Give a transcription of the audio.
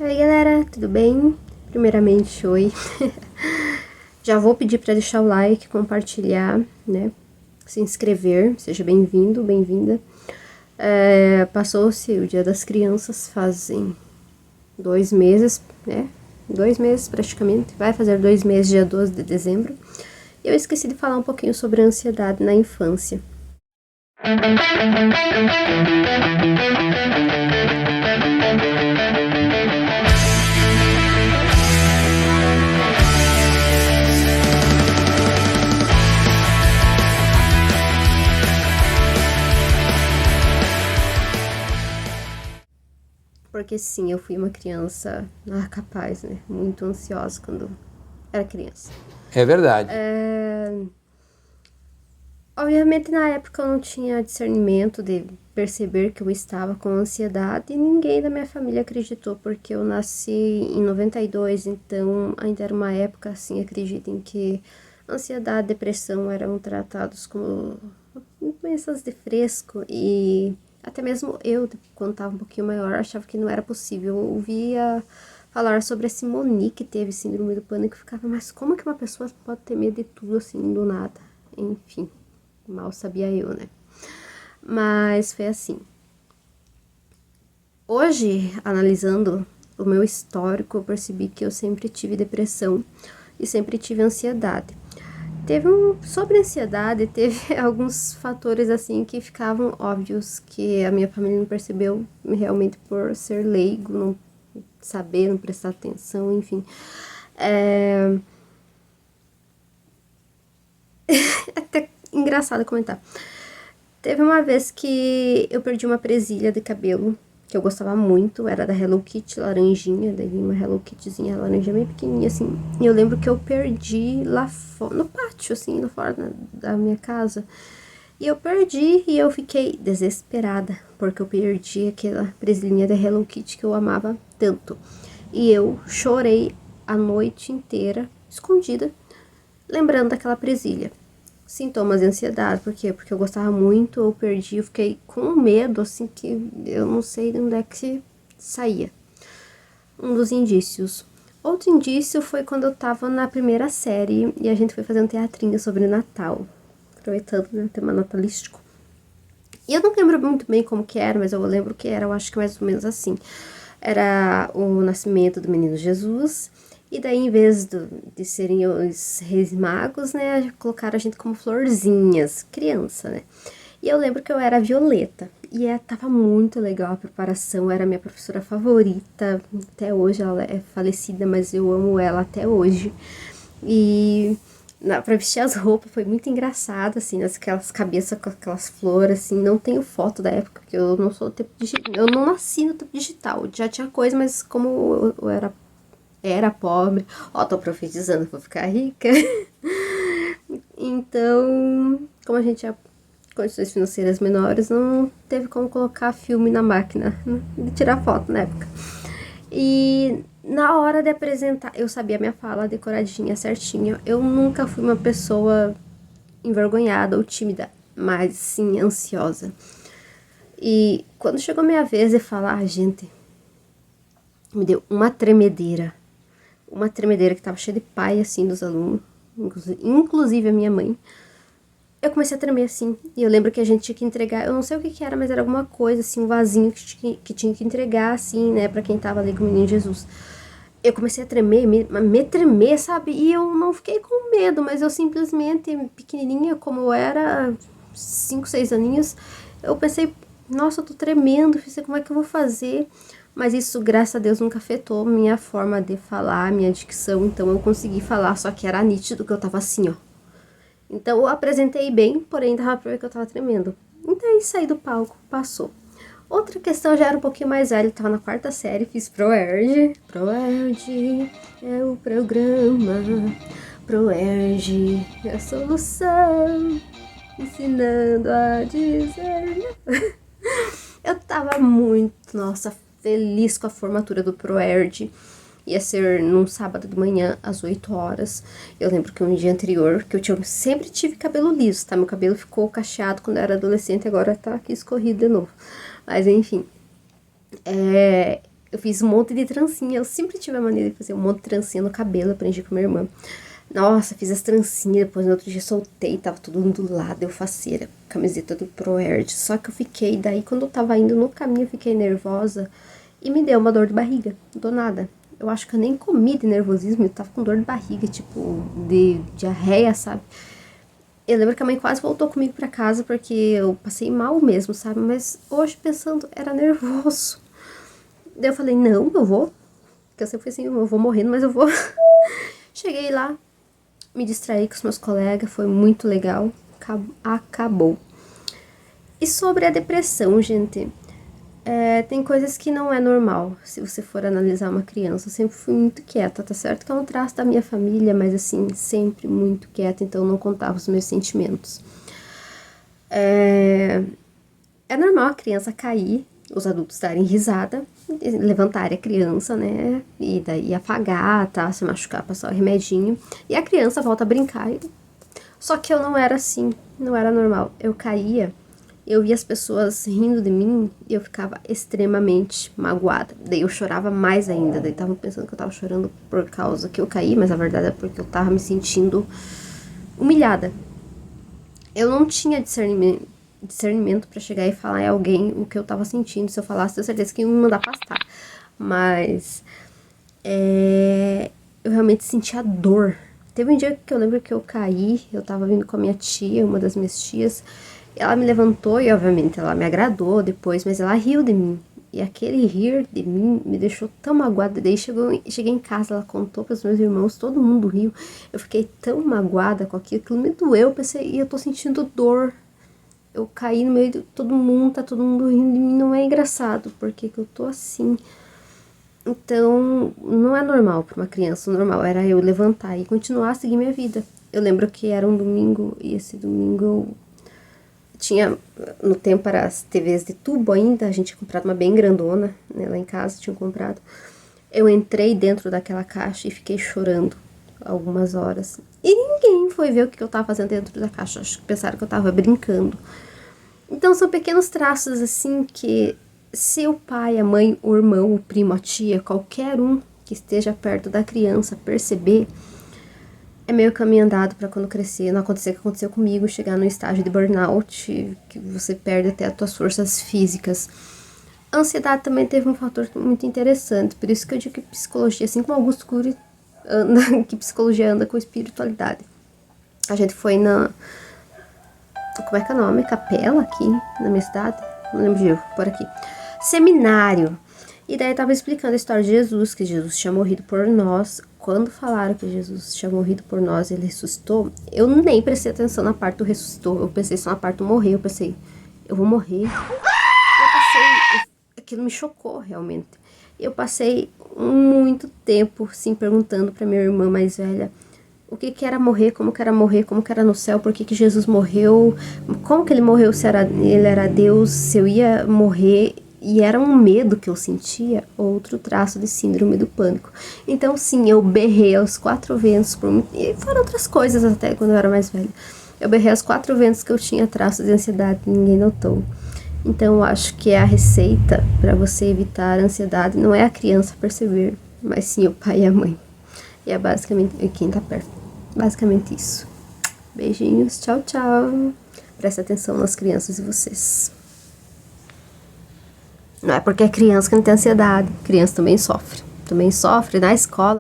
Oi galera, tudo bem? Primeiramente, oi. Já vou pedir para deixar o like, compartilhar, né? Se inscrever, seja bem-vindo, bem-vinda. Passou-se o Dia das Crianças, fazem 2 meses, né? 2 meses praticamente, vai fazer 2 meses, dia 12 de dezembro. E eu esqueci de falar um pouquinho sobre a ansiedade na infância. Porque sim, eu fui uma criança capaz, né? Muito ansiosa quando era criança. É verdade. Obviamente, na época eu não tinha discernimento de perceber que eu estava com ansiedade e ninguém da minha família acreditou, porque eu nasci em 92, então ainda era uma época assim, acreditem que ansiedade, depressão eram tratados como doenças de fresco e até mesmo eu, quando estava um pouquinho maior, achava que não era possível. Eu ouvia falar sobre a Simone que teve síndrome do pânico e ficava, mas como que uma pessoa pode ter medo de tudo assim, do nada? Enfim. Mal sabia eu, né? Mas foi assim. Hoje, analisando o meu histórico, eu percebi que eu sempre tive depressão e sempre tive ansiedade. Sobre a ansiedade, teve alguns fatores assim que ficavam óbvios que a minha família não percebeu realmente por ser leigo, não saber, não prestar atenção, enfim. Até engraçado comentar. Teve uma vez que eu perdi uma presilha de cabelo, que eu gostava muito, era da Hello Kitty, laranjinha, daí uma Hello Kittyzinha laranja bem pequenininha, assim. E eu lembro que eu perdi lá fora, no pátio, assim, lá fora da minha casa. E eu perdi e eu fiquei desesperada, porque eu perdi aquela presilhinha da Hello Kitty que eu amava tanto. E eu chorei a noite inteira, escondida, lembrando daquela presilha. Sintomas de ansiedade, por quê? Porque eu gostava muito, eu perdi, eu fiquei com medo, assim, que eu não sei de onde é que saía. Um dos indícios. Outro indício foi quando eu tava na primeira série e a gente foi fazer um teatrinho sobre Natal, aproveitando, né, o tema natalístico. E eu não lembro muito bem como que era, mas eu lembro que era, eu acho que mais ou menos assim. Era o nascimento do menino Jesus, e daí em vez de serem os reis magos, né, colocaram a gente como florzinhas, criança, né. E eu lembro que eu era a Violeta, e tava muito legal a preparação, era a minha professora favorita, até hoje ela é falecida, mas eu amo ela até hoje. E pra vestir as roupas foi muito engraçado, assim, aquelas cabeças com aquelas flores, assim, não tenho foto da época, porque eu não sou do tempo digital, eu não nasci no tempo digital, já tinha coisa, mas como eu era pobre, ó, tô profetizando, vou ficar rica, então, como a gente tinha condições financeiras menores, não teve como colocar filme na máquina de tirar foto na época. E na hora de apresentar, eu sabia minha fala decoradinha, certinho. Eu nunca fui uma pessoa envergonhada ou tímida, mas sim ansiosa. E quando chegou minha vez de falar, gente, me deu uma tremedeira. Uma tremedeira que tava cheia de pai, assim, dos alunos, inclusive a minha mãe. Eu comecei a tremer assim, e eu lembro que a gente tinha que entregar, eu não sei o que que era, mas era alguma coisa, assim, um vasinho que tinha que entregar, assim, né, pra quem tava ali com o menino Jesus. Eu comecei a tremer, me tremer, sabe, e eu não fiquei com medo, mas eu simplesmente, pequenininha como eu era, 5, 6 aninhos, eu pensei, nossa, eu tô tremendo, como é que eu vou fazer? Mas isso, graças a Deus, nunca afetou minha forma de falar, minha dicção, então eu consegui falar, só que era nítido que eu tava assim, ó. Então eu apresentei bem, porém dava pra ver que eu tava tremendo. Então aí saí do palco, passou. Outra questão, eu já era um pouquinho mais velha, tava na quarta série, fiz ProErd. ProErd é o programa, ProErd é a solução, ensinando a dizer não. Eu tava muito, nossa, feliz com a formatura do ProErd. Ia ser num sábado de manhã, às 8 horas. Eu lembro que um dia anterior, que sempre tive cabelo liso, tá? Meu cabelo ficou cacheado quando eu era adolescente, agora tá aqui escorrido de novo. Mas enfim. Eu fiz um monte de trancinha. Eu sempre tive a mania de fazer um monte de trancinha no cabelo. Aprendi com minha irmã. Nossa, fiz as trancinhas. Depois no outro dia soltei. Tava tudo ondulado. Eu faceira. Camiseta do ProErd. Só que eu fiquei. Daí quando eu tava indo no caminho, eu fiquei nervosa. E me deu uma dor de barriga. Do nada. Eu acho que eu nem comi de nervosismo. Eu tava com dor de barriga. Tipo, de diarreia, sabe? Eu lembro que a mãe quase voltou comigo pra casa porque eu passei mal mesmo, sabe? Mas hoje pensando, era nervoso. Daí eu falei, não, eu vou. Porque eu sempre fui assim, eu vou morrendo, mas eu vou. Cheguei lá, me distraí com os meus colegas, foi muito legal. Acabou. E sobre a depressão, gente, tem coisas que não é normal se você for analisar uma criança. Eu sempre fui muito quieta, tá certo? Que é um traço da minha família, mas assim, sempre muito quieta, então eu não contava os meus sentimentos. É normal a criança cair, os adultos darem risada, levantarem a criança, né? E daí afagar, tá? Se machucar, passar o remedinho. E a criança volta a brincar. Só que eu não era assim, não era normal. Eu caía, eu via as pessoas rindo de mim e eu ficava extremamente magoada. Daí eu chorava mais ainda. Daí estavam pensando que eu tava chorando por causa que eu caí, mas a verdade é porque eu tava me sentindo humilhada. Eu não tinha discernimento pra chegar e falar em alguém o que eu tava sentindo. Se eu falasse, tenho certeza que ia me mandar pastar. Mas eu realmente sentia dor. Teve um dia que eu lembro que eu caí, eu tava vindo com a minha tia, uma das minhas tias. Ela me levantou e, obviamente, ela me agradou depois, mas ela riu de mim. E aquele rir de mim me deixou tão magoada. Daí cheguei em casa, ela contou para os meus irmãos, todo mundo riu. Eu fiquei tão magoada com aquilo me doeu. Eu pensei, e eu tô sentindo dor. Eu caí no meio de todo mundo, tá todo mundo rindo de mim. Não é engraçado, porque que eu tô assim. Então, não é normal para uma criança. O normal era eu levantar e continuar a seguir minha vida. Eu lembro que era um domingo, e esse domingo eu tinha, no tempo, era as TVs de tubo ainda, a gente tinha comprado uma bem grandona, né, lá em casa tinha comprado. Eu entrei dentro daquela caixa e fiquei chorando algumas horas. E ninguém foi ver o que eu tava fazendo dentro da caixa, acho que pensaram que eu tava brincando. Então são pequenos traços assim que se o pai, a mãe, o irmão, o primo, a tia, qualquer um que esteja perto da criança perceber, é meio caminho andado para quando crescer, não acontecer o que aconteceu comigo, chegar no estágio de burnout, que você perde até as suas forças físicas. A ansiedade também teve um fator muito interessante, por isso que eu digo que psicologia, assim como Augusto Cury, que psicologia anda com espiritualidade. A gente foi na... Como é que é o nome? Capela aqui na minha cidade? Não lembro de por aqui. Seminário. E daí tava explicando a história de Jesus, que Jesus tinha morrido por nós. Quando falaram que Jesus tinha morrido por nós, ele ressuscitou, eu nem prestei atenção na parte do ressuscitou. Eu pensei só na parte do morrer. Eu pensei, eu vou morrer. Aquilo me chocou realmente. Eu passei muito tempo, sim, perguntando pra minha irmã mais velha o que era morrer, como que era no céu, por que Jesus morreu, como que ele morreu, se ele era Deus, se eu ia morrer. E era um medo que eu sentia, outro traço de síndrome do pânico. Então, sim, eu berrei aos 4 ventos, e foram outras coisas até quando eu era mais velha. Eu berrei aos 4 ventos que eu tinha traços de ansiedade, ninguém notou. Então, eu acho que a receita para você evitar a ansiedade não é a criança perceber, mas sim o pai e a mãe. E é basicamente quem tá perto. Basicamente isso. Beijinhos, tchau, tchau. Presta atenção nas crianças e vocês. Não é porque é criança que não tem ansiedade. Criança também sofre. Também sofre na escola.